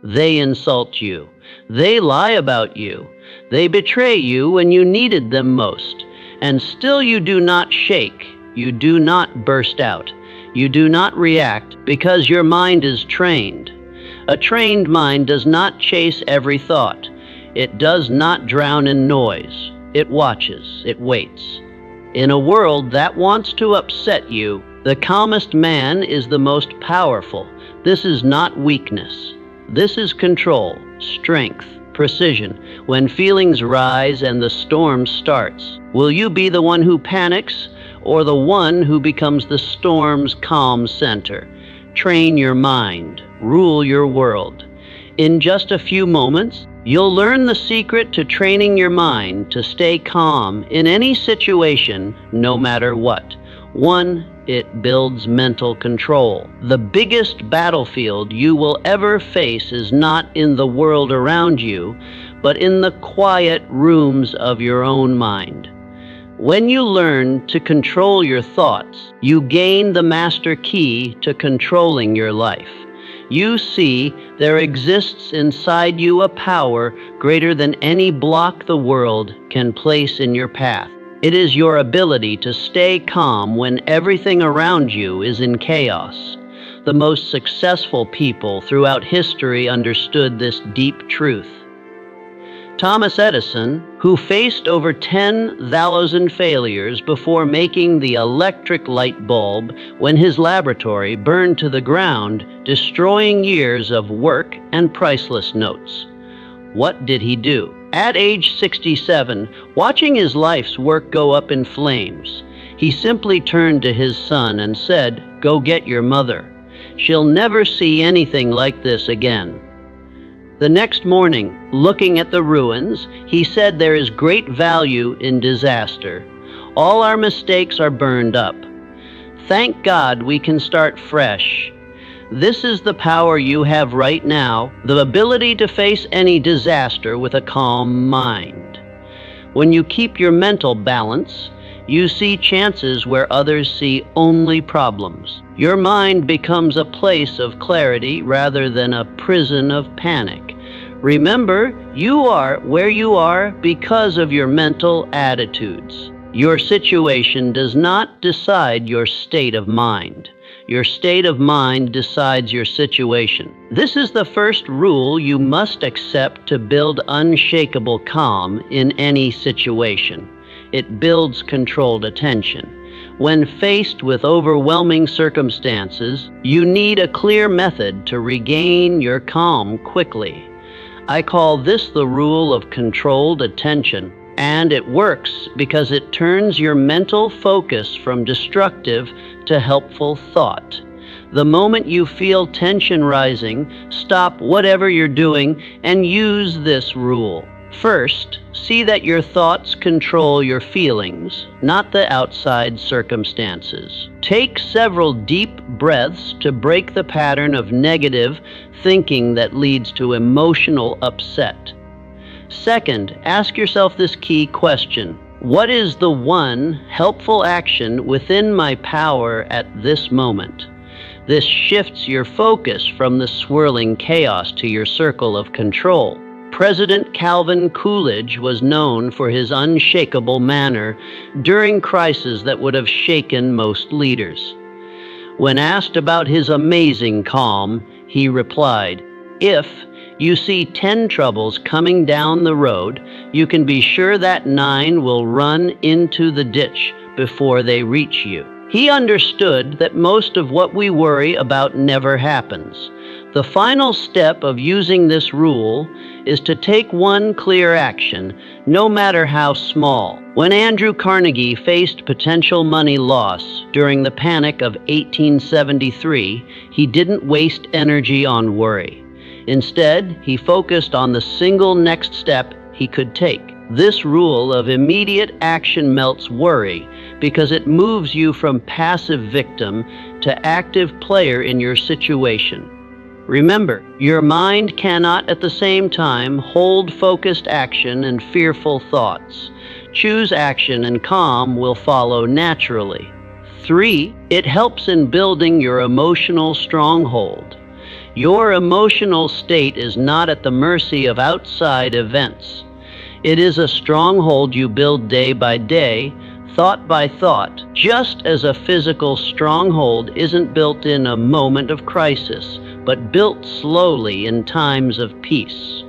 They insult you. They lie about you. They betray you when you needed them most. And still you do not shake. You do not burst out. You do not react because your mind is trained. A trained mind does not chase every thought. It does not drown in noise. It watches. It waits. In a world that wants to upset you, the calmest man is the most powerful. This is not weakness. This is control, strength, precision. When feelings rise and the storm starts, will you be the one who panics or the one who becomes the storm's calm center? Train your mind. Rule your world. In just a few moments, you'll learn the secret to training your mind to stay calm in any situation, no matter what. 1. It builds mental control. The biggest battlefield you will ever face is not in the world around you, but in the quiet rooms of your own mind. When you learn to control your thoughts, you gain the master key to controlling your life. You see, there exists inside you a power greater than any block the world can place in your path. It is your ability to stay calm when everything around you is in chaos. The most successful people throughout history understood this deep truth. Thomas Edison, who faced over 10,000 failures before making the electric light bulb when his laboratory burned to the ground, destroying years of work and priceless notes. What did he do? At age 67, watching his life's work go up in flames, he simply turned to his son and said, "Go get your mother. She'll never see anything like this again." The next morning, looking at the ruins, he said, "There is great value in disaster. All our mistakes are burned up. Thank God we can start fresh." This is the power you have right now, the ability to face any disaster with a calm mind. When you keep your mental balance, you see chances where others see only problems. Your mind becomes a place of clarity rather than a prison of panic. Remember, you are where you are because of your mental attitudes. Your situation does not decide your state of mind. Your state of mind decides your situation. This is the first rule you must accept to build unshakable calm in any situation. It builds controlled attention. When faced with overwhelming circumstances, you need a clear method to regain your calm quickly. I call this the rule of controlled attention, and it works because it turns your mental focus from destructive to helpful thought. The moment you feel tension rising, stop whatever you're doing and use this rule. First, see that your thoughts control your feelings, not the outside circumstances. Take several deep breaths to break the pattern of negative thinking that leads to emotional upset. Second, ask yourself this key question: what is the one helpful action within my power at this moment? This shifts your focus from the swirling chaos to your circle of control. President Calvin Coolidge was known for his unshakable manner during crises that would have shaken most leaders. When asked about his amazing calm, he replied, "If you see 10 troubles coming down the road, you can be sure that 9 will run into the ditch before they reach you." He understood that most of what we worry about never happens. The final step of using this rule is to take one clear action, no matter how small. When Andrew Carnegie faced potential money loss during the Panic of 1873, he didn't waste energy on worry. Instead, he focused on the single next step he could take. This rule of immediate action melts worry because it moves you from passive victim to active player in your situation. Remember, your mind cannot at the same time hold focused action and fearful thoughts. Choose action and calm will follow naturally. 3, it helps in building your emotional stronghold. Your emotional state is not at the mercy of outside events. It is a stronghold you build day by day, thought by thought, just as a physical stronghold isn't built in a moment of crisis, but built slowly in times of peace.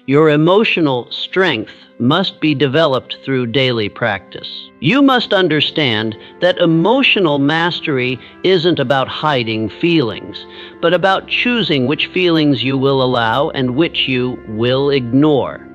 Your emotional strength must be developed through daily practice. You must understand that emotional mastery isn't about hiding feelings, but about choosing which feelings you will allow and which you will ignore.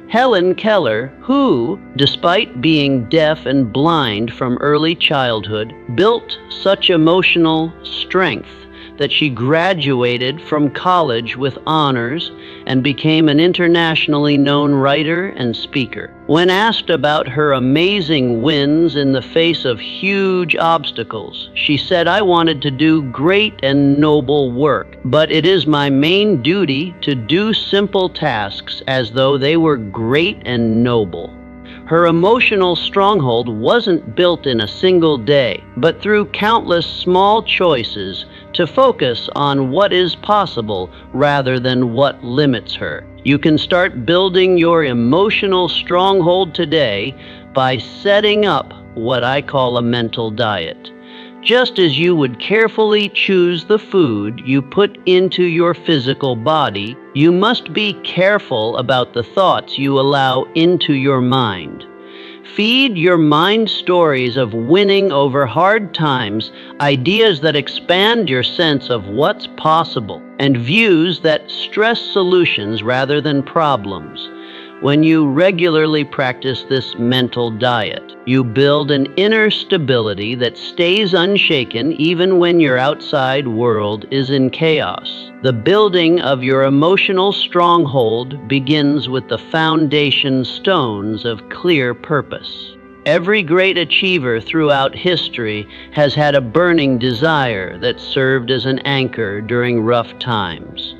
Helen Keller, who, despite being deaf and blind from early childhood, built such emotional strength that she graduated from college with honors and became an internationally known writer and speaker. When asked about her amazing wins in the face of huge obstacles, she said, "I wanted to do great and noble work, but it is my main duty to do simple tasks as though they were great and noble." Her emotional stronghold wasn't built in a single day, but through countless small choices to focus on what is possible rather than what limits her. You can start building your emotional stronghold today by setting up what I call a mental diet. Just as you would carefully choose the food you put into your physical body, you must be careful about the thoughts you allow into your mind. Feed your mind stories of winning over hard times, ideas that expand your sense of what's possible, and views that stress solutions rather than problems. When you regularly practice this mental diet, you build an inner stability that stays unshaken even when your outside world is in chaos. The building of your emotional stronghold begins with the foundation stones of clear purpose. Every great achiever throughout history has had a burning desire that served as an anchor during rough times.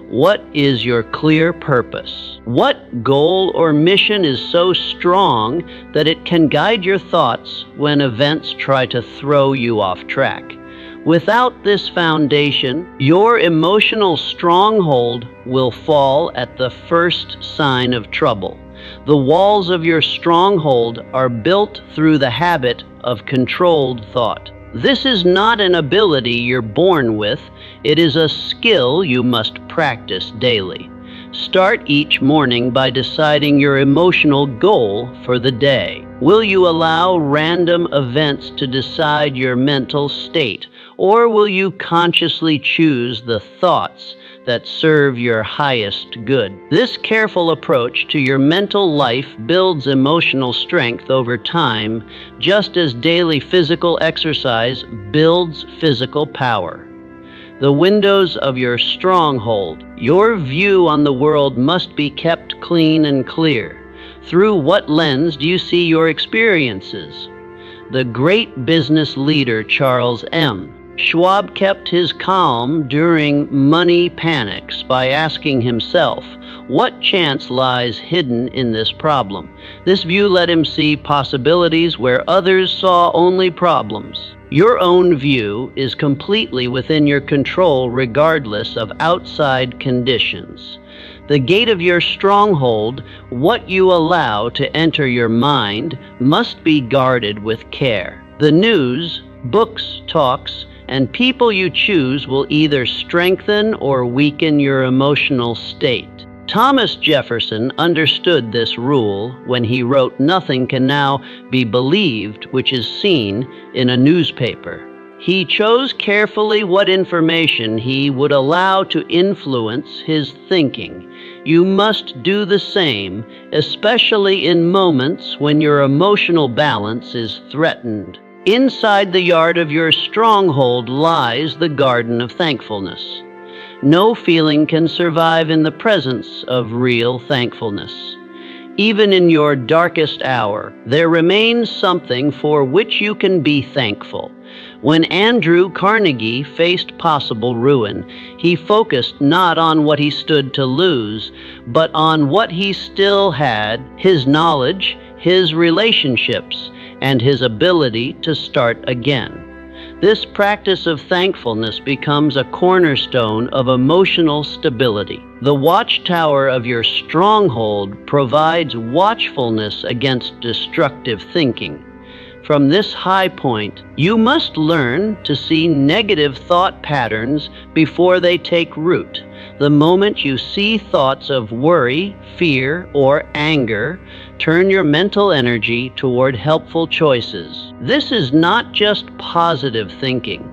What is your clear purpose? What goal or mission is so strong that it can guide your thoughts when events try to throw you off track? Without this foundation, your emotional stronghold will fall at the first sign of trouble. The walls of your stronghold are built through the habit of controlled thought. This is not an ability you're born with, it is a skill you must practice daily. Start each morning by deciding your emotional goal for the day. Will you allow random events to decide your mental state, or will you consciously choose the thoughts that serve your highest good? This careful approach to your mental life builds emotional strength over time, just as daily physical exercise builds physical power. The windows of your stronghold, your view on the world must be kept clean and clear. Through what lens do you see your experiences? The great business leader Charles M. Schwab kept his calm during money panics by asking himself, what chance lies hidden in this problem? This view let him see possibilities where others saw only problems. Your own view is completely within your control regardless of outside conditions. The gate of your stronghold, what you allow to enter your mind, must be guarded with care. The news, books, talks, and people you choose will either strengthen or weaken your emotional state. Thomas Jefferson understood this rule when he wrote, "Nothing can now be believed which is seen in a newspaper." He chose carefully what information he would allow to influence his thinking. You must do the same, especially in moments when your emotional balance is threatened. Inside the yard of your stronghold lies the garden of thankfulness. No feeling can survive in the presence of real thankfulness. Even in your darkest hour, there remains something for which you can be thankful. When Andrew Carnegie faced possible ruin, he focused not on what he stood to lose, but on what he still had: his knowledge, his relationships, and his ability to start again. This practice of thankfulness becomes a cornerstone of emotional stability. The watchtower of your stronghold provides watchfulness against destructive thinking. From this high point, you must learn to see negative thought patterns before they take root. The moment you see thoughts of worry, fear, or anger, turn your mental energy toward helpful choices. This is not just positive thinking.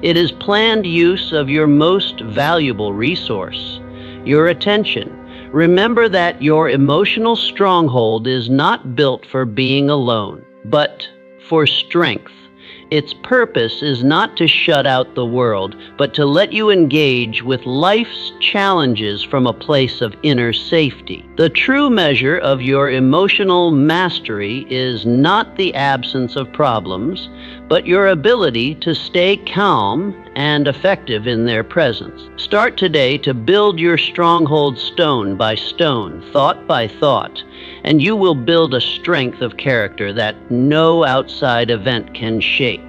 It is planned use of your most valuable resource, your attention. Remember that your emotional stronghold is not built for being alone, but for strength. Its purpose is not to shut out the world, but to let you engage with life's challenges from a place of inner safety. The true measure of your emotional mastery is not the absence of problems, but your ability to stay calm and effective in their presence. Start today to build your stronghold stone by stone, thought by thought, and you will build a strength of character that no outside event can shake.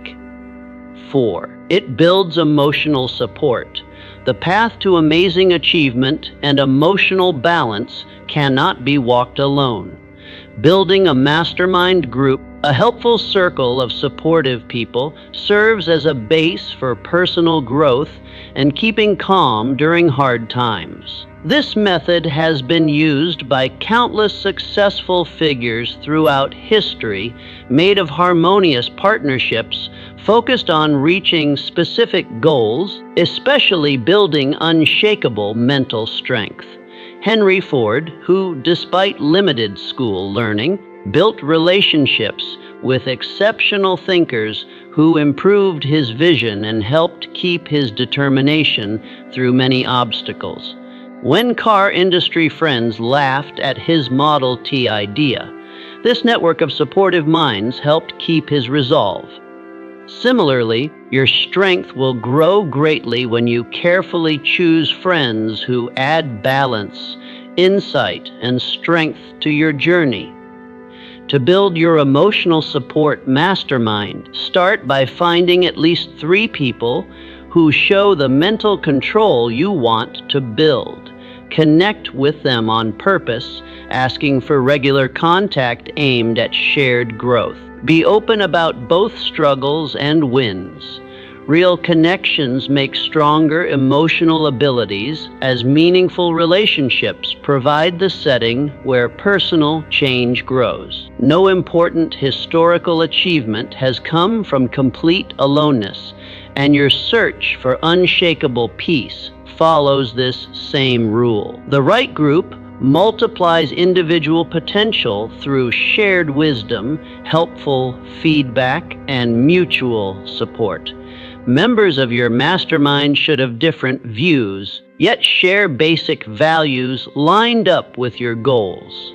4. It builds emotional support. The path to amazing achievement and emotional balance cannot be walked alone. Building a mastermind group, a helpful circle of supportive people, serves as a base for personal growth and keeping calm during hard times. This method has been used by countless successful figures throughout history, made of harmonious partnerships focused on reaching specific goals, especially building unshakable mental strength. Henry Ford, who, despite limited school learning, built relationships with exceptional thinkers who improved his vision and helped keep his determination through many obstacles. When car industry friends laughed at his Model T idea, this network of supportive minds helped keep his resolve. Similarly, your strength will grow greatly when you carefully choose friends who add balance, insight, and strength to your journey. To build your emotional support mastermind, start by finding at least 3 people who show the mental control you want to build. Connect with them on purpose, asking for regular contact aimed at shared growth. Be open about both struggles and wins. Real connections make stronger emotional abilities, as meaningful relationships provide the setting where personal change grows. No important historical achievement has come from complete aloneness, and your search for unshakable peace follows this same rule. The right group multiplies individual potential through shared wisdom, helpful feedback, and mutual support. Members of your mastermind should have different views, yet share basic values lined up with your goals.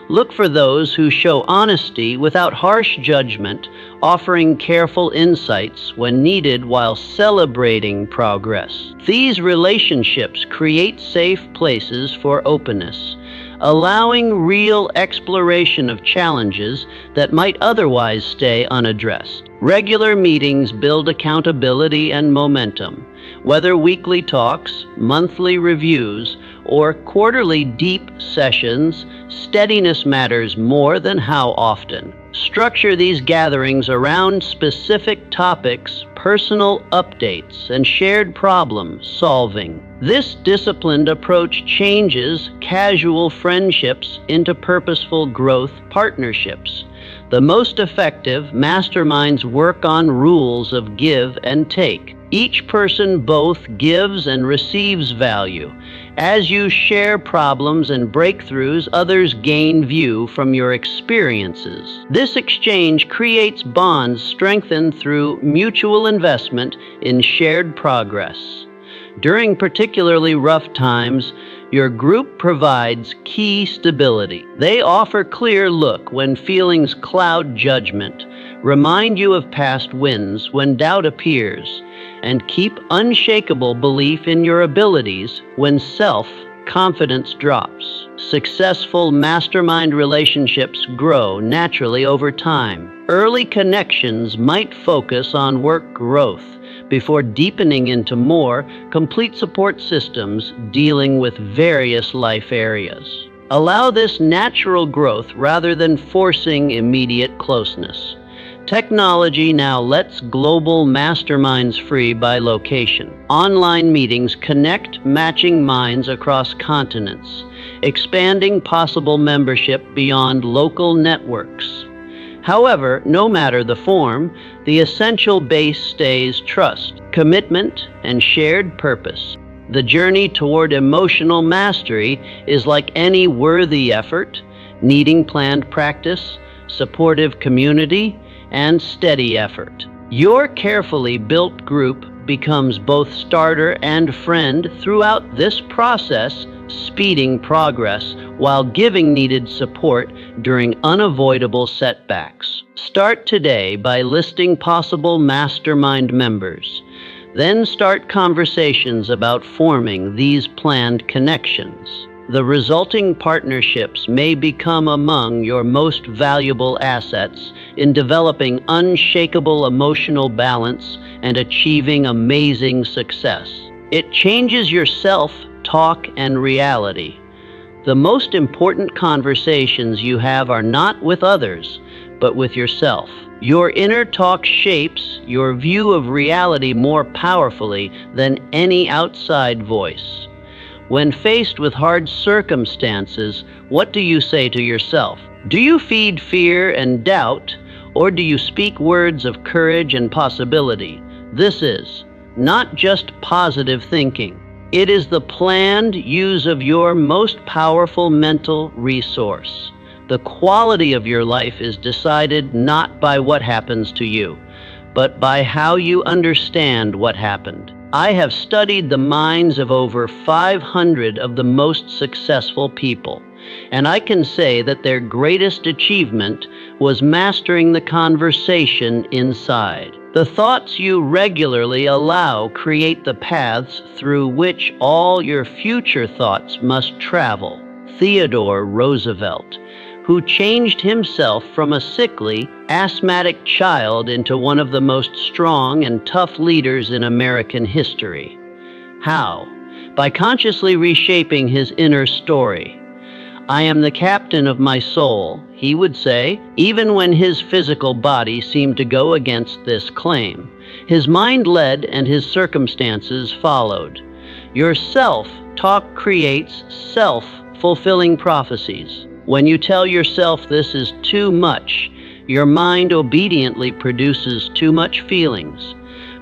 Look for those who show honesty without harsh judgment, offering careful insights when needed while celebrating progress. These relationships create safe places for openness, allowing real exploration of challenges that might otherwise stay unaddressed. Regular meetings build accountability and momentum. Whether weekly talks, monthly reviews, or quarterly deep sessions, steadiness matters more than how often. Structure these gatherings around specific topics, personal updates, and shared problem solving. This disciplined approach changes casual friendships into purposeful growth partnerships. The most effective masterminds work on rules of give and take. Each person both gives and receives value. As you share problems and breakthroughs, others gain view from your experiences. This exchange creates bonds strengthened through mutual investment in shared progress. During particularly rough times, your group provides key stability. They offer clear look when feelings cloud judgment, remind you of past wins when doubt appears, and keep unshakable belief in your abilities when self-confidence drops. Successful mastermind relationships grow naturally over time. Early connections might focus on work growth before deepening into more complete support systems dealing with various life areas. Allow this natural growth rather than forcing immediate closeness. Technology now lets global masterminds free by location. Online meetings connect matching minds across continents, expanding possible membership beyond local networks. However, no matter the form, the essential base stays trust, commitment, and shared purpose. The journey toward emotional mastery is like any worthy effort, needing planned practice, supportive community, and steady effort. Your carefully built group becomes both starter and friend throughout this process, speeding progress while giving needed support during unavoidable setbacks. Start today by listing possible mastermind members. Then start conversations about forming these planned connections. The resulting partnerships may become among your most valuable assets in developing unshakable emotional balance and achieving amazing success. It changes your self-talk and reality. The most important conversations you have are not with others, but with yourself. Your inner talk shapes your view of reality more powerfully than any outside voice. When faced with hard circumstances, what do you say to yourself? Do you feed fear and doubt, or do you speak words of courage and possibility? This is not just positive thinking. It is the planned use of your most powerful mental resource. The quality of your life is decided not by what happens to you, but by how you understand what happened. I have studied the minds of over 500 of the most successful people, and I can say that their greatest achievement was mastering the conversation inside. The thoughts you regularly allow create the paths through which all your future thoughts must travel. Theodore Roosevelt, who changed himself from a sickly, asthmatic child into one of the most strong and tough leaders in American history. How? By consciously reshaping his inner story. I am the captain of my soul, he would say, even when his physical body seemed to go against this claim. His mind led and his circumstances followed. Your self-talk creates self-fulfilling prophecies. When you tell yourself this is too much, your mind obediently produces too much feelings.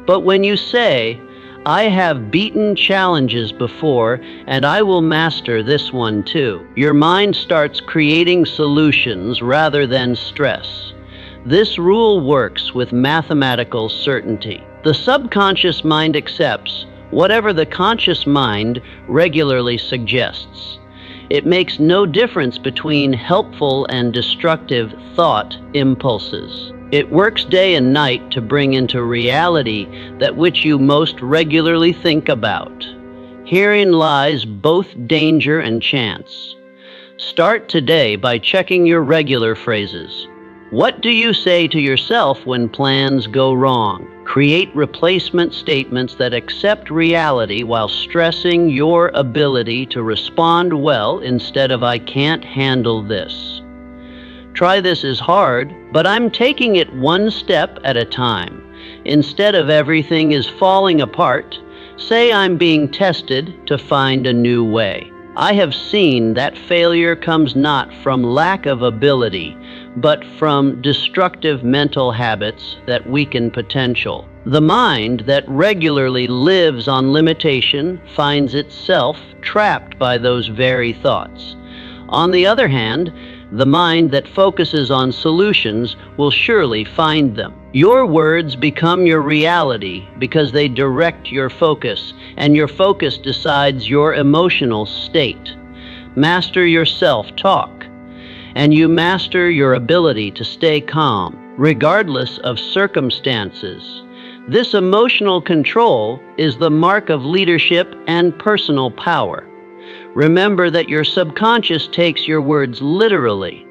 But when you say, I have beaten challenges before and I will master this one too, your mind starts creating solutions rather than stress. This rule works with mathematical certainty. The subconscious mind accepts whatever the conscious mind regularly suggests. It makes no difference between helpful and destructive thought impulses. It works day and night to bring into reality that which you most regularly think about. Herein lies both danger and chance. Start today by checking your regular phrases. What do you say to yourself when plans go wrong? Create replacement statements that accept reality while stressing your ability to respond well instead of I can't handle this. Try this is hard, but I'm taking it one step at a time. Instead of everything is falling apart, say I'm being tested to find a new way. I have seen that failure comes not from lack of ability, but from destructive mental habits that weaken potential. The mind that regularly lives on limitation finds itself trapped by those very thoughts. On the other hand, the mind that focuses on solutions will surely find them. Your words become your reality because they direct your focus, and your focus decides your emotional state. Master your self-talk, and you master your ability to stay calm, regardless of circumstances. This emotional control is the mark of leadership and personal power. Remember that your subconscious takes your words literally.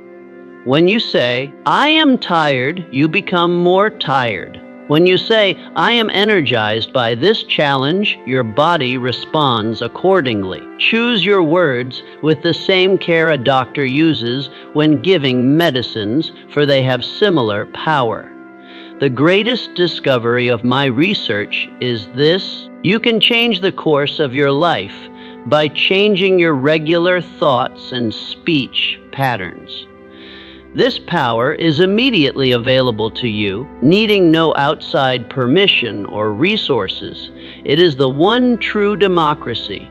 When you say, "I am tired," you become more tired. When you say, "I am energized by this challenge," your body responds accordingly. Choose your words with the same care a doctor uses when giving medicines, for they have similar power. The greatest discovery of my research is this: you can change the course of your life by changing your regular thoughts and speech patterns. This power is immediately available to you, needing no outside permission or resources. It is the one true democracy.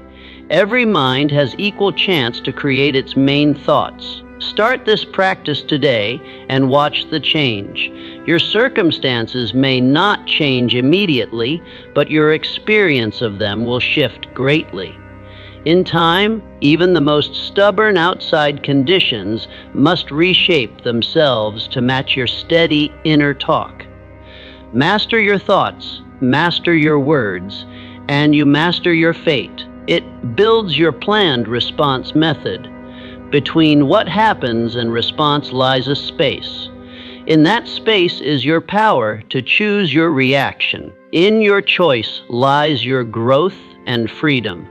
Every mind has equal chance to create its main thoughts. Start this practice today and watch the change. Your circumstances may not change immediately, but your experience of them will shift greatly. In time, even the most stubborn outside conditions must reshape themselves to match your steady inner talk. Master your thoughts, master your words, and you master your fate. It builds your planned response method. Between what happens and response lies a space. In that space is your power to choose your reaction. In your choice lies your growth and freedom.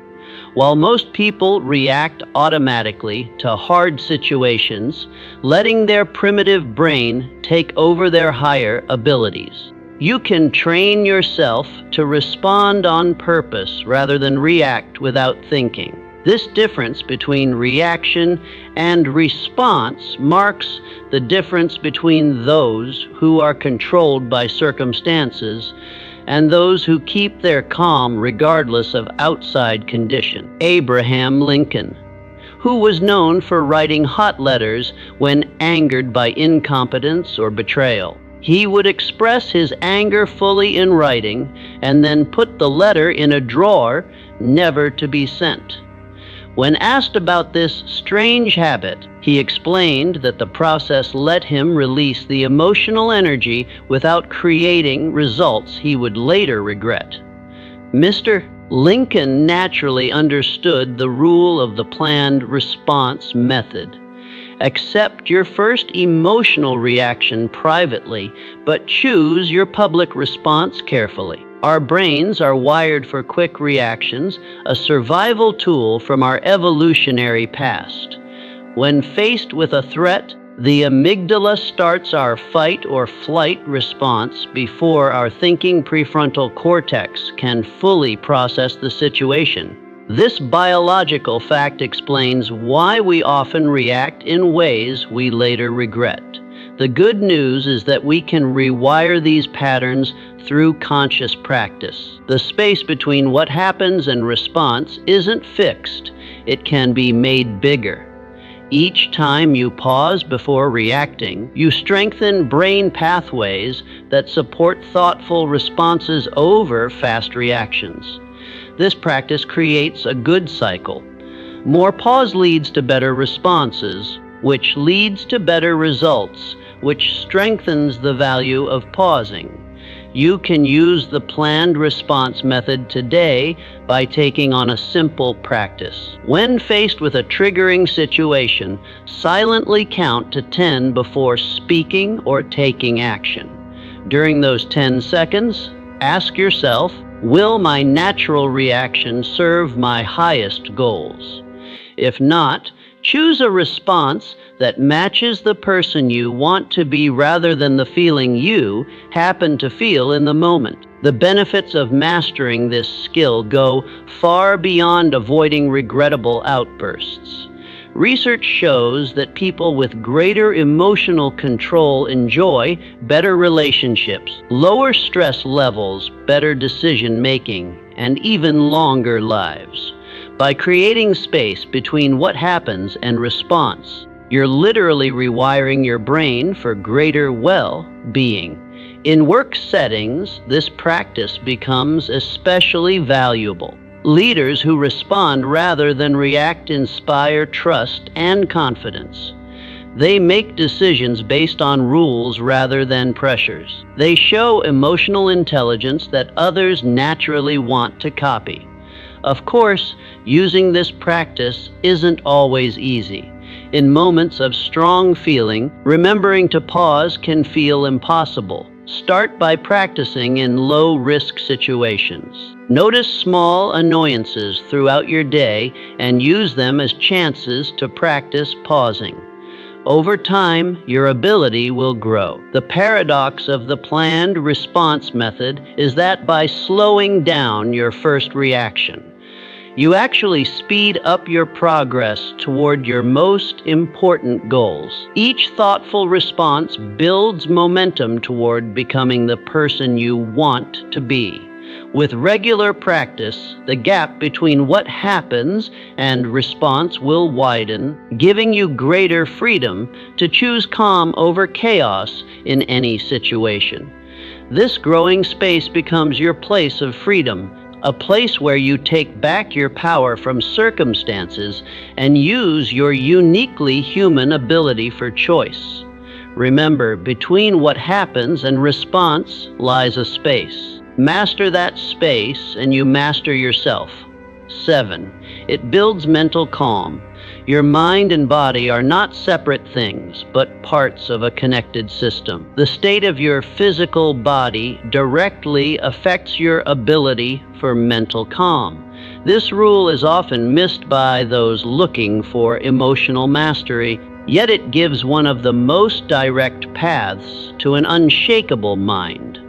While most people react automatically to hard situations, letting their primitive brain take over their higher abilities. You can train yourself to respond on purpose rather than react without thinking. This difference between reaction and response marks the difference between those who are controlled by circumstances and those who keep their calm regardless of outside condition. Abraham Lincoln, who was known for writing hot letters when angered by incompetence or betrayal. He would express his anger fully in writing and then put the letter in a drawer, never to be sent. When asked about this strange habit, he explained that the process let him release the emotional energy without creating results he would later regret. Mr. Lincoln naturally understood the rule of the planned response method. Accept your first emotional reaction privately, but choose your public response carefully. Our brains are wired for quick reactions, a survival tool from our evolutionary past. When faced with a threat, the amygdala starts our fight or flight response before our thinking prefrontal cortex can fully process the situation. This biological fact explains why we often react in ways we later regret. The good news is that we can rewire these patterns through conscious practice. The space between what happens and response isn't fixed. It can be made bigger. Each time you pause before reacting, you strengthen brain pathways that support thoughtful responses over fast reactions. This practice creates a good cycle. More pause leads to better responses, which leads to better results, which strengthens the value of pausing. You can use the planned response method today by taking on a simple practice. When faced with a triggering situation, silently count to 10 before speaking or taking action. During those 10 seconds, ask yourself, will my natural reaction serve my highest goals? If not, choose a response that matches the person you want to be rather than the feeling you happen to feel in the moment. The benefits of mastering this skill go far beyond avoiding regrettable outbursts. Research shows that people with greater emotional control enjoy better relationships, lower stress levels, better decision-making, and even longer lives. By creating space between what happens and response, you're literally rewiring your brain for greater well-being. In work settings, this practice becomes especially valuable. Leaders who respond rather than react inspire trust and confidence. They make decisions based on rules rather than pressures. They show emotional intelligence that others naturally want to copy. Of course, Using this practice isn't always easy. In moments of strong feeling, remembering to pause can feel impossible. Start by practicing in low-risk situations. Notice small annoyances throughout your day and use them as chances to practice pausing. Over time, your ability will grow. The paradox of the planned response method is that by slowing down your first reaction, you actually speed up your progress toward your most important goals. Each thoughtful response builds momentum toward becoming the person you want to be. With regular practice, the gap between what happens and response will widen, giving you greater freedom to choose calm over chaos in any situation. This growing space becomes your place of freedom, a place where you take back your power from circumstances and use your uniquely human ability for choice. Remember, between what happens and response lies a space. Master that space and you master yourself. 7. It builds mental calm. Your mind and body are not separate things, but parts of a connected system. The state of your physical body directly affects your ability for mental calm. This rule is often missed by those looking for emotional mastery, yet it gives one of the most direct paths to an unshakable mind.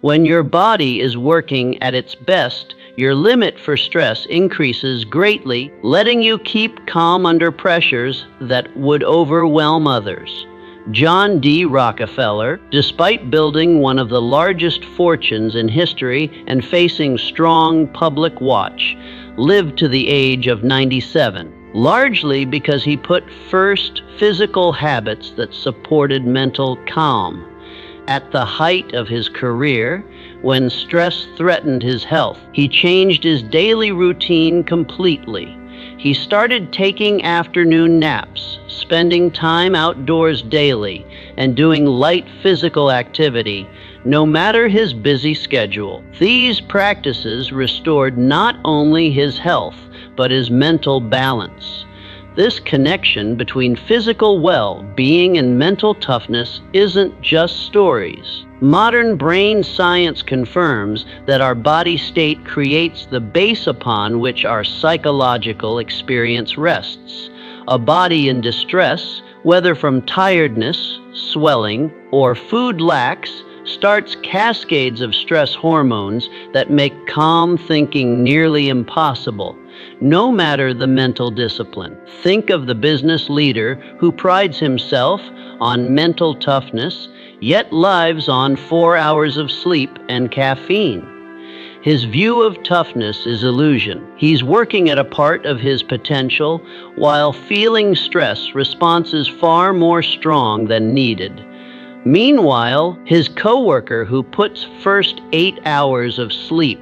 When your body is working at its best, your limit for stress increases greatly, letting you keep calm under pressures that would overwhelm others. John D. Rockefeller, despite building one of the largest fortunes in history and facing strong public watch, lived to the age of 97, largely because he put first physical habits that supported mental calm. At the height of his career, when stress threatened his health, he changed his daily routine completely. He started taking afternoon naps, spending time outdoors daily, and doing light physical activity, no matter his busy schedule. These practices restored not only his health, but his mental balance. This connection between physical well-being and mental toughness isn't just stories. Modern brain science confirms that our body state creates the base upon which our psychological experience rests. A body in distress, whether from tiredness, swelling, or food lacks, starts cascades of stress hormones that make calm thinking nearly impossible, no matter the mental discipline. Think of the business leader who prides himself on mental toughness, yet lives on 4 hours of sleep and caffeine. His view of toughness is illusion. He's working at a part of his potential, while feeling stress response is far more strong than needed. Meanwhile, his coworker who puts first 8 hours of sleep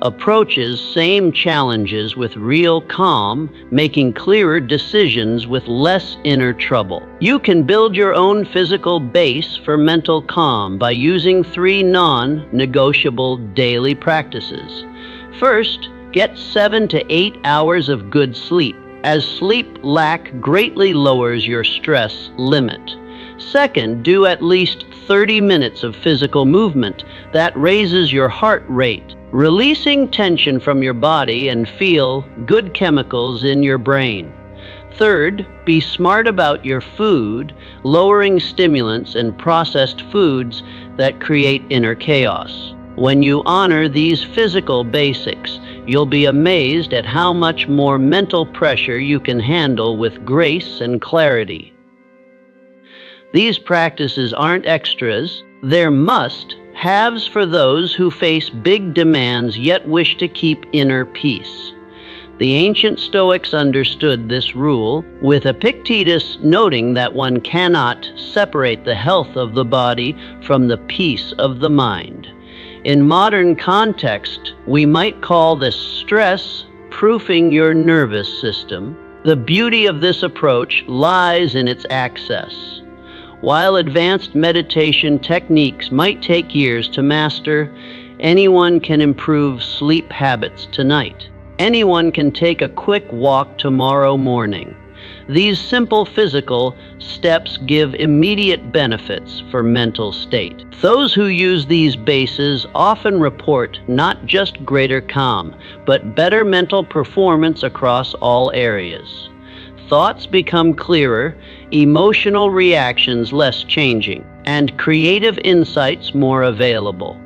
approaches same challenges with real calm, making clearer decisions with less inner trouble. You can build your own physical base for mental calm by using 3 non-negotiable daily practices. First, get 7 to 8 hours of good sleep, as sleep lack greatly lowers your stress limit. Second, do at least 30 minutes of physical movement that raises your heart rate, releasing tension from your body and feel good chemicals in your brain. Third, be smart about your food, lowering stimulants and processed foods that create inner chaos. When you honor these physical basics, you'll be amazed at how much more mental pressure you can handle with grace and clarity. These practices aren't extras, they're must-haves for those who face big demands yet wish to keep inner peace. The ancient Stoics understood this rule, with Epictetus noting that one cannot separate the health of the body from the peace of the mind. In modern context, we might call this stress-proofing your nervous system. The beauty of this approach lies in its access. While advanced meditation techniques might take years to master, anyone can improve sleep habits tonight. Anyone can take a quick walk tomorrow morning. These simple physical steps give immediate benefits for mental state. Those who use these bases often report not just greater calm, but better mental performance across all areas. Thoughts become clearer, emotional reactions less changing, and creative insights more available.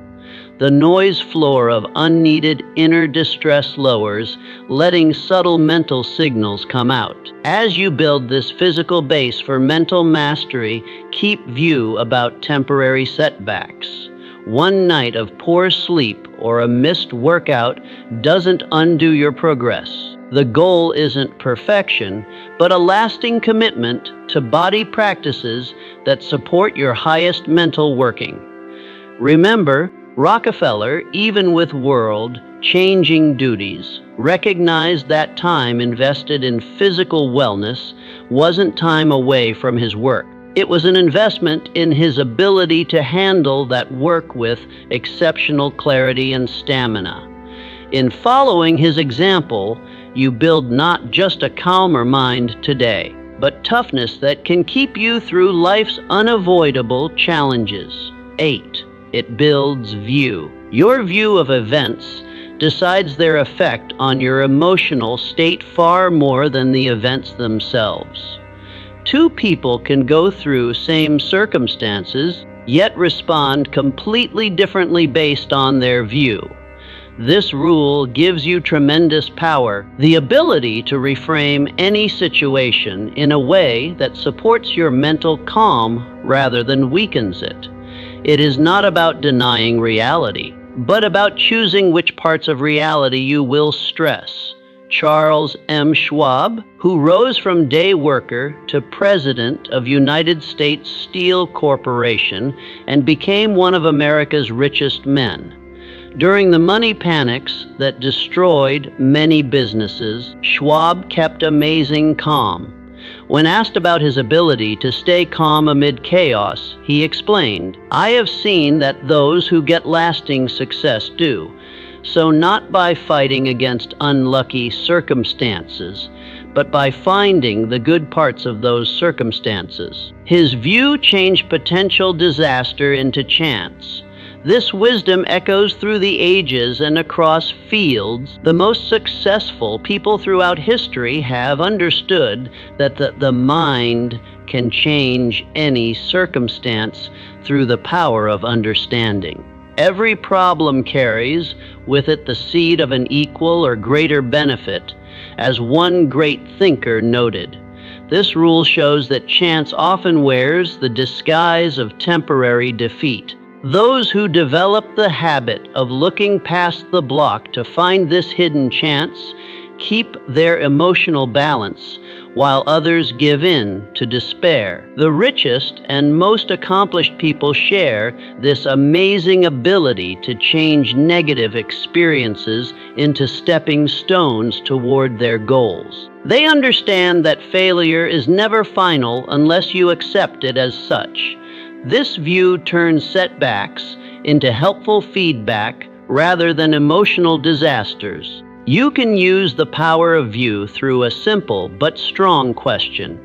The noise floor of unneeded inner distress lowers, letting subtle mental signals come out. As you build this physical base for mental mastery, keep view about temporary setbacks. One night of poor sleep or a missed workout doesn't undo your progress. The goal isn't perfection, but a lasting commitment to body practices that support your highest mental working. Remember, Rockefeller, even with world-changing duties, recognized that time invested in physical wellness wasn't time away from his work. It was an investment in his ability to handle that work with exceptional clarity and stamina. In following his example, you build not just a calmer mind today, but toughness that can keep you through life's unavoidable challenges. 8. It builds view. Your view of events decides their effect on your emotional state far more than the events themselves. Two people can go through same circumstances, yet respond completely differently based on their view. This rule gives you tremendous power, the ability to reframe any situation in a way that supports your mental calm rather than weakens it. It is not about denying reality, but about choosing which parts of reality you will stress. Charles M. Schwab, who rose from day worker to president of United States Steel Corporation and became one of America's richest men. During the money panics that destroyed many businesses, Schwab kept amazing calm. When asked about his ability to stay calm amid chaos, he explained, "I have seen that those who get lasting success do, so not by fighting against unlucky circumstances, but by finding the good parts of those circumstances." His view changed potential disaster into chance. This wisdom echoes through the ages and across fields. The most successful people throughout history have understood that the mind can change any circumstance through the power of understanding. Every problem carries with it the seed of an equal or greater benefit, as one great thinker noted. This rule shows that chance often wears the disguise of temporary defeat. Those who develop the habit of looking past the block to find this hidden chance keep their emotional balance, while others give in to despair. The richest and most accomplished people share this amazing ability to change negative experiences into stepping stones toward their goals. They understand that failure is never final unless you accept it as such. This view turns setbacks into helpful feedback rather than emotional disasters. You can use the power of view through a simple but strong question.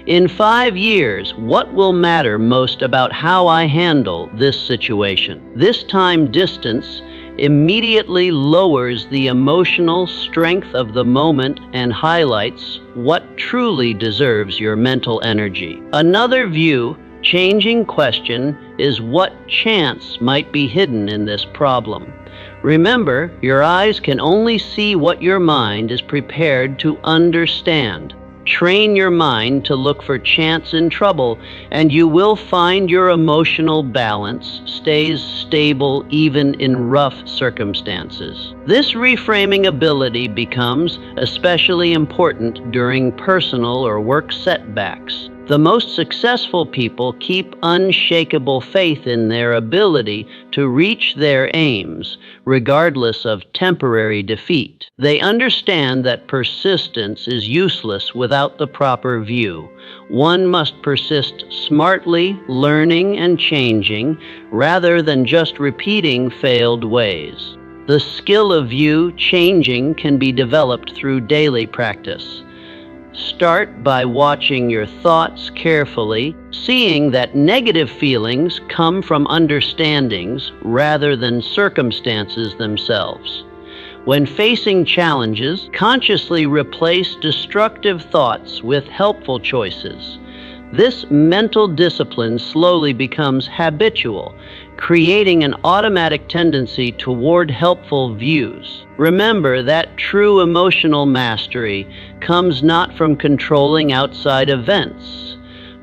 In 5 years, what will matter most about how I handle this situation? This time distance immediately lowers the emotional strength of the moment and highlights what truly deserves your mental energy. Another view changing question is what chance might be hidden in this problem. Remember, your eyes can only see what your mind is prepared to understand. Train your mind to look for chance in trouble, and you will find your emotional balance stays stable even in rough circumstances. This reframing ability becomes especially important during personal or work setbacks. The most successful people keep unshakable faith in their ability to reach their aims, regardless of temporary defeat. They understand that persistence is useless without the proper view. One must persist smartly, learning and changing, rather than just repeating failed ways. The skill of view changing can be developed through daily practice. Start by watching your thoughts carefully, seeing that negative feelings come from understandings rather than circumstances themselves. When facing challenges, consciously replace destructive thoughts with helpful choices. This mental discipline slowly becomes habitual, creating an automatic tendency toward helpful views. Remember that true emotional mastery comes not from controlling outside events,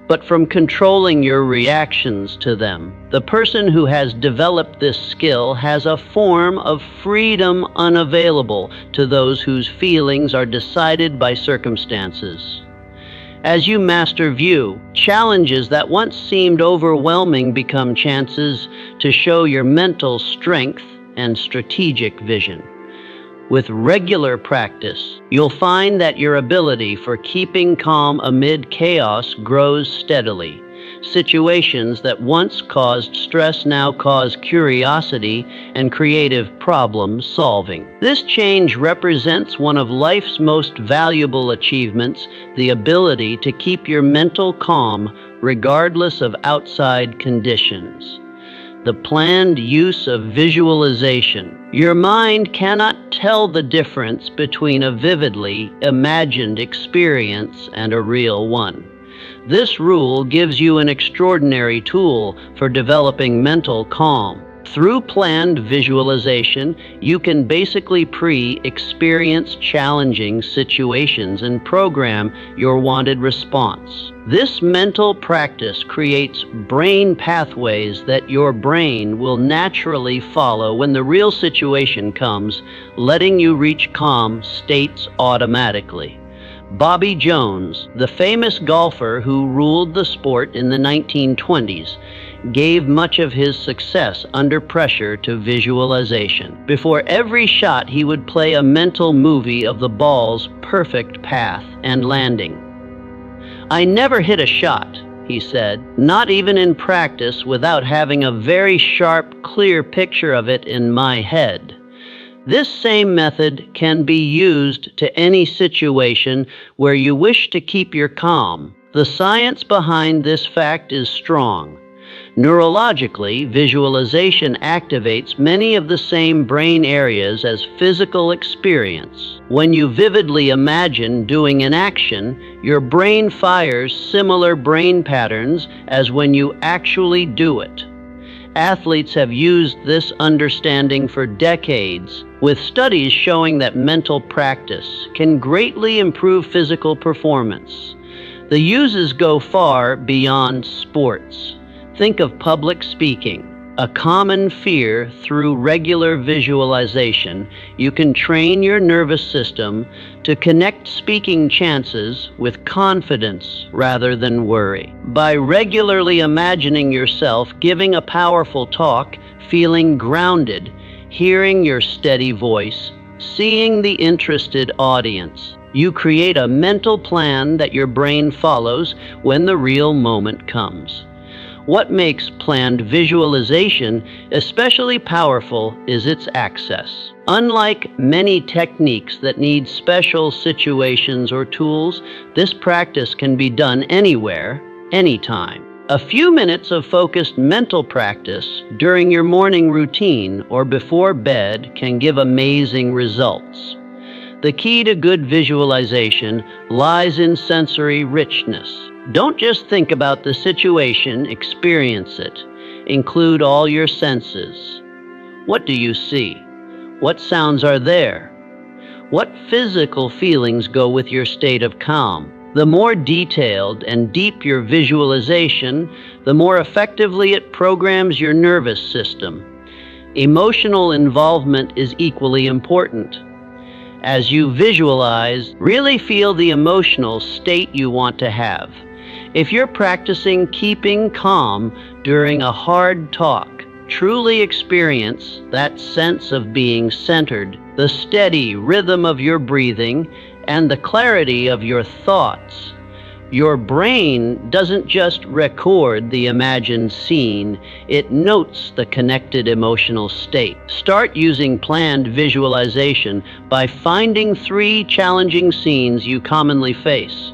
but from controlling your reactions to them. The person who has developed this skill has a form of freedom unavailable to those whose feelings are decided by circumstances. As you master view, challenges that once seemed overwhelming become chances to show your mental strength and strategic vision. With regular practice, you'll find that your ability for keeping calm amid chaos grows steadily. Situations that once caused stress now cause curiosity and creative problem solving. This change represents one of life's most valuable achievements, the ability to keep your mental calm regardless of outside conditions. The planned use of visualization. Your mind cannot tell the difference between a vividly imagined experience and a real one. This rule gives you an extraordinary tool for developing mental calm. Through planned visualization, you can basically pre-experience challenging situations and program your wanted response. This mental practice creates brain pathways that your brain will naturally follow when the real situation comes, letting you reach calm states automatically. Bobby Jones, the famous golfer who ruled the sport in the 1920s, gave much of his success under pressure to visualization. Before every shot, he would play a mental movie of the ball's perfect path and landing. "I never hit a shot," he said, "not even in practice without having a very sharp, clear picture of it in my head." This same method can be used to any situation where you wish to keep your calm. The science behind this fact is strong. Neurologically, visualization activates many of the same brain areas as physical experience. When you vividly imagine doing an action, your brain fires similar brain patterns as when you actually do it. Athletes have used this understanding for decades, with studies showing that mental practice can greatly improve physical performance. The uses go far beyond sports. Think of public speaking, a common fear. Through regular visualization, you can train your nervous system to connect speaking chances with confidence rather than worry. By regularly imagining yourself giving a powerful talk, feeling grounded, hearing your steady voice, seeing the interested audience, you create a mental plan that your brain follows when the real moment comes. What makes planned visualization especially powerful is its access. Unlike many techniques that need special situations or tools, this practice can be done anywhere, anytime. A few minutes of focused mental practice during your morning routine or before bed can give amazing results. The key to good visualization lies in sensory richness. Don't just think about the situation, experience it. Include all your senses. What do you see? What sounds are there? What physical feelings go with your state of calm? The more detailed and deep your visualization, the more effectively it programs your nervous system. Emotional involvement is equally important. As you visualize, really feel the emotional state you want to have. If you're practicing keeping calm during a hard talk, truly experience that sense of being centered, the steady rhythm of your breathing, and the clarity of your thoughts. Your brain doesn't just record the imagined scene, it notes the connected emotional state. Start using planned visualization by finding 3 challenging scenes you commonly face.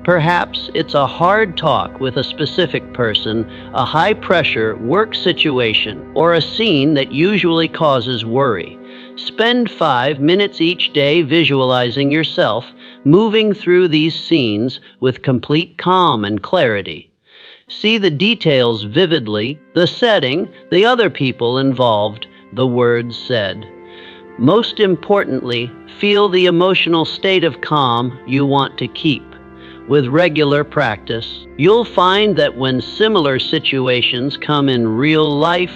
Perhaps it's a hard talk with a specific person, a high-pressure work situation, or a scene that usually causes worry. Spend 5 minutes each day visualizing yourself moving through these scenes with complete calm and clarity. See the details vividly, the setting, the other people involved, the words said. Most importantly, feel the emotional state of calm you want to keep. With regular practice, you'll find that when similar situations come in real life,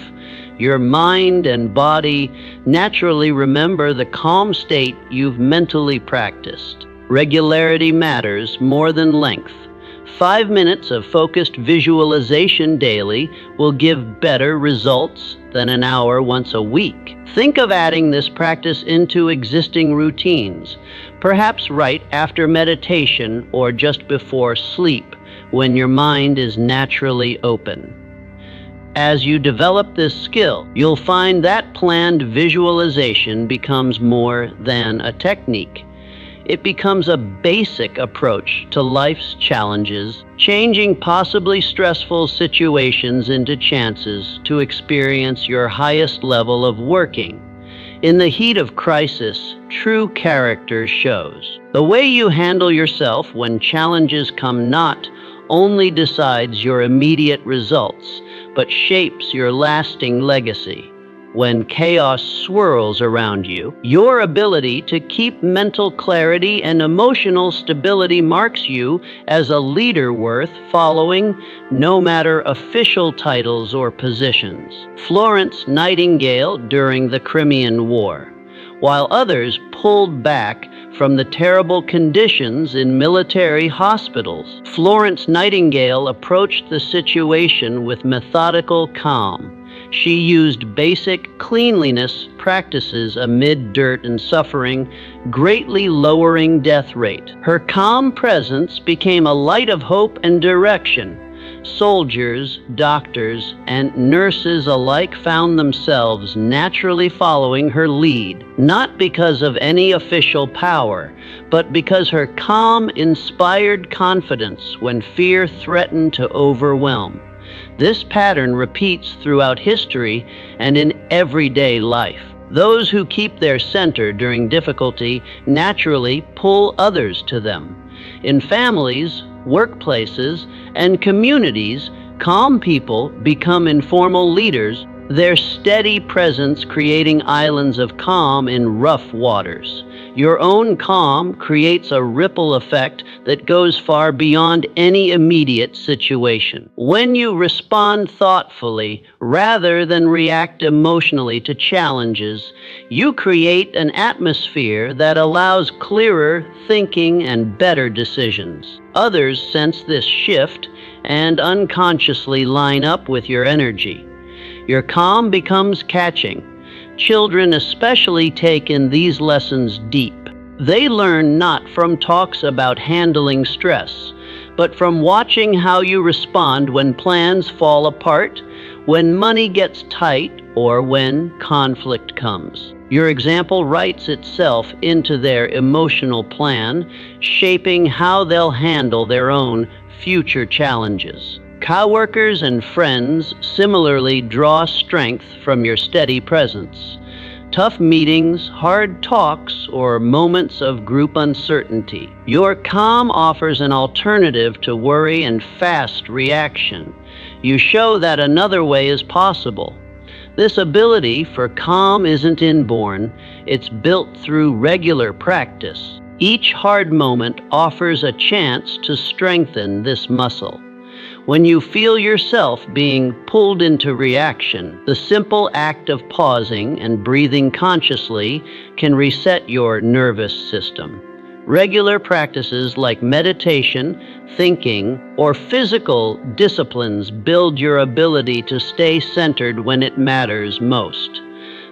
your mind and body naturally remember the calm state you've mentally practiced. Regularity matters more than length. 5 minutes of focused visualization daily will give better results than an hour once a week. Think of adding this practice into existing routines, perhaps right after meditation or just before sleep, when your mind is naturally open. As you develop this skill, you'll find that planned visualization becomes more than a technique. It becomes a basic approach to life's challenges, changing possibly stressful situations into chances to experience your highest level of working. In the heat of crisis, true character shows. The way you handle yourself when challenges come not only decides your immediate results, but shapes your lasting legacy. When chaos swirls around you, your ability to keep mental clarity and emotional stability marks you as a leader worth following, no matter official titles or positions. Florence Nightingale during the Crimean War. While others pulled back from the terrible conditions in military hospitals, Florence Nightingale approached the situation with methodical calm. She used basic cleanliness practices amid dirt and suffering, greatly lowering death rate. Her calm presence became a light of hope and direction. Soldiers, doctors, and nurses alike found themselves naturally following her lead, not because of any official power, but because her calm inspired confidence when fear threatened to overwhelm. This pattern repeats throughout history and in everyday life. Those who keep their center during difficulty naturally pull others to them. In families, workplaces, and communities, calm people become informal leaders, their steady presence creating islands of calm in rough waters. Your own calm creates a ripple effect that goes far beyond any immediate situation. When you respond thoughtfully rather than react emotionally to challenges, you create an atmosphere that allows clearer thinking and better decisions. Others sense this shift and unconsciously line up with your energy. Your calm becomes catching. Children especially take in these lessons deep. They learn not from talks about handling stress, but from watching how you respond when plans fall apart, when money gets tight, or when conflict comes. Your example writes itself into their emotional plan, shaping how they'll handle their own future challenges. Coworkers and friends similarly draw strength from your steady presence. Tough meetings, hard talks, or moments of group uncertainty. Your calm offers an alternative to worry and fast reaction. You show that another way is possible. This ability for calm isn't inborn, it's built through regular practice. Each hard moment offers a chance to strengthen this muscle. When you feel yourself being pulled into reaction, the simple act of pausing and breathing consciously can reset your nervous system. Regular practices like meditation, thinking, or physical disciplines build your ability to stay centered when it matters most.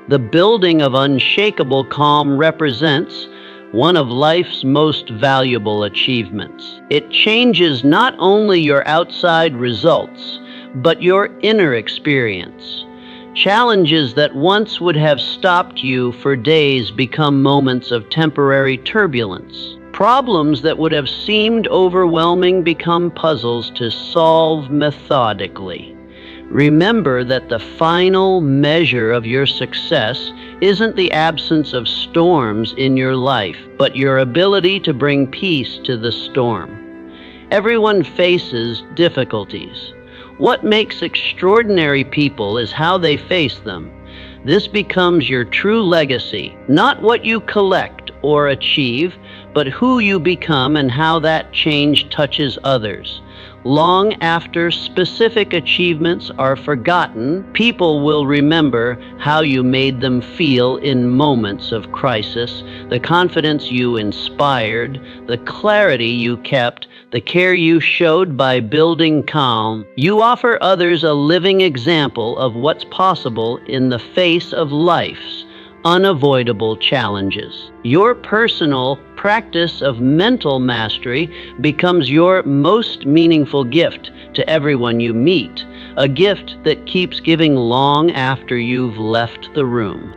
The building of unshakable calm represents one of life's most valuable achievements. It changes not only your outside results, but your inner experience. Challenges that once would have stopped you for days become moments of temporary turbulence. Problems that would have seemed overwhelming become puzzles to solve methodically. Remember that the final measure of your success isn't the absence of storms in your life, but your ability to bring peace to the storm. Everyone faces difficulties. What makes extraordinary people is how they face them. This becomes your true legacy, not what you collect or achieve, but who you become and how that change touches others. Long after specific achievements are forgotten, people will remember how you made them feel in moments of crisis, the confidence you inspired, the clarity you kept, the care you showed by building calm. You offer others a living example of what's possible in the face of life's unavoidable challenges. Your personal practice of mental mastery becomes your most meaningful gift to everyone you meet, a gift that keeps giving long after you've left the room.